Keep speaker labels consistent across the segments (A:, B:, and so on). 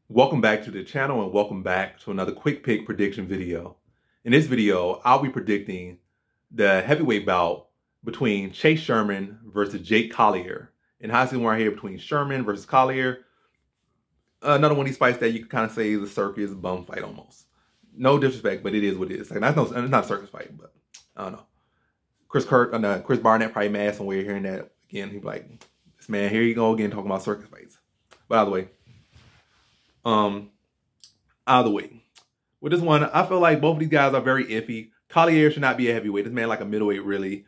A: Welcome back to the channel and welcome back to another quick pick prediction video. In this video, I'll be predicting the heavyweight bout between Chase Sherman versus Jake Collier. And how I see one right here between Sherman versus Collier. Another one of these fights that you can kind of say is a circus bum fight almost. No disrespect, but it is what it is. Like, it's not a circus fight, but I don't know. Chris Barnett probably mad somewhere hearing that again. He'd be like, this man, here you go again talking about circus fights. But either way. Either way, with this one, I feel like both of these guys are very iffy. Collier should not be a heavyweight. This man like a middleweight, really.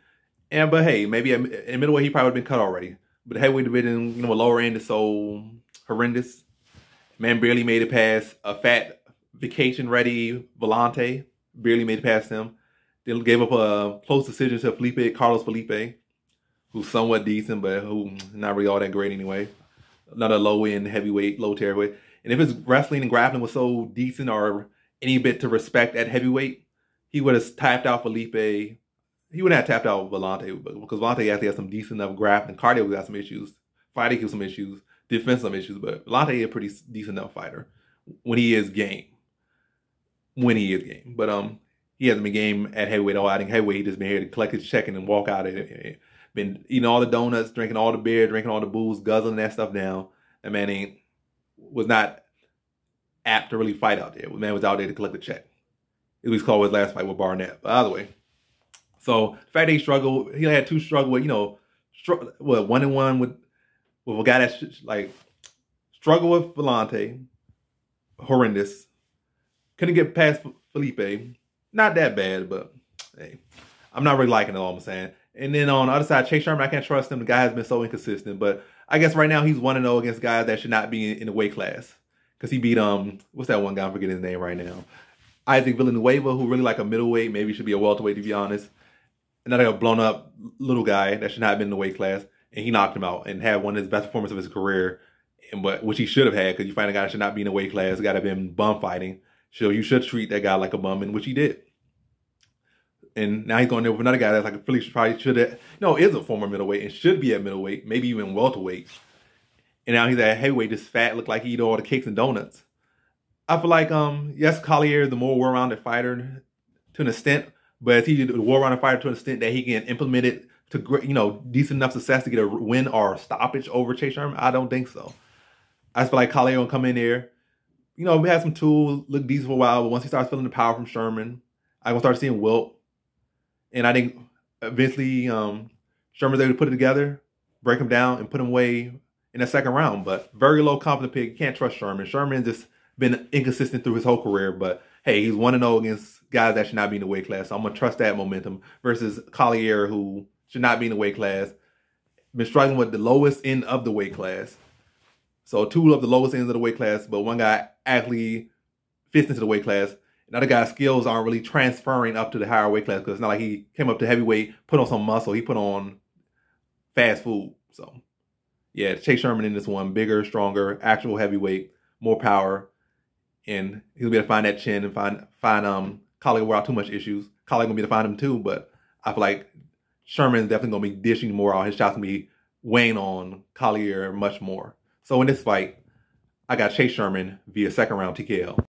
A: But hey, maybe in middleweight he probably would have been cut already. But the heavyweight division, lower end is so horrendous. Man barely made it past a fat vacation-ready Volante. Barely made it past him. Then gave up a close decision to Carlos Felipe, who's somewhat decent, but who not really all that great anyway. Another low-end heavyweight, low tier weight. And if his wrestling and grappling was so decent or any bit to respect at heavyweight, he would have tapped out Felipe. He wouldn't have tapped out Volante, because Volante actually has some decent enough grappling. Cardio got some issues. Fighting has some issues. Defense some issues. But Volante is a pretty decent enough fighter when he is game. When he is game. But he hasn't been game at heavyweight all. I think heavyweight he just been here to collect his check and walk out of it. Been eating all the donuts, drinking all the beer, drinking all the booze, guzzling that stuff down. That man was not apt to really fight out there. The man was out there to collect the check. At least called his last fight with Barnett. But either way. So, the fact that he struggled, he had two struggle with, 1-1 with a guy that's like, struggled with Volante. Horrendous. Couldn't get past Felipe. Not that bad, but hey. I'm not really liking it, all I'm saying. And then on the other side, Chase Sherman, I can't trust him. The guy has been so inconsistent. But I guess right now he's 1-0 against guys that should not be in the weight class. Because he beat, what's that one guy? I'm forgetting his name right now. Isaac Villanueva, who really like a middleweight. Maybe should be a welterweight, to be honest. Another blown up little guy that should not have been in the weight class. And he knocked him out and had one of his best performances of his career. Which he should have had, because you find a guy that should not be in the weight class. A guy that been bum fighting. So you should treat that guy like a bum, and which he did. And now he's going there with another guy that's like probably should have, is a former middleweight and should be at middleweight, maybe even welterweight. And now he's at heavyweight, just fat, look like he eat all the cakes and donuts. I feel like, yes, Collier is the more well-rounded fighter to an extent, but is he the well-rounded fighter to an extent that he can implement it to, decent enough success to get a win or a stoppage over Chase Sherman? I don't think so. I just feel like Collier will come in there, we had some tools, look decent for a while, but once he starts feeling the power from Sherman, I'm going to start seeing wilt. And I think eventually Sherman's able to put it together, break him down, and put him away in the second round. But very low confident pick. You can't trust Sherman. Sherman's just been inconsistent through his whole career. But hey, he's 1-0 against guys that should not be in the weight class. So I'm going to trust that momentum versus Collier, who should not be in the weight class. Been struggling with the lowest end of the weight class. So two of the lowest ends of the weight class, but one guy actually fits into the weight class. Another guy's skills aren't really transferring up to the higher weight class, because it's not like he came up to heavyweight, put on some muscle. He put on fast food. So, yeah, Chase Sherman in this one. Bigger, stronger, actual heavyweight, more power. And he'll be able to find that chin and find Collier without too much issues. Collier going to be able to find him too, but I feel like Sherman's definitely going to be dishing more out. His shots going to be weighing on Collier much more. So in this fight, I got Chase Sherman via second round TKO.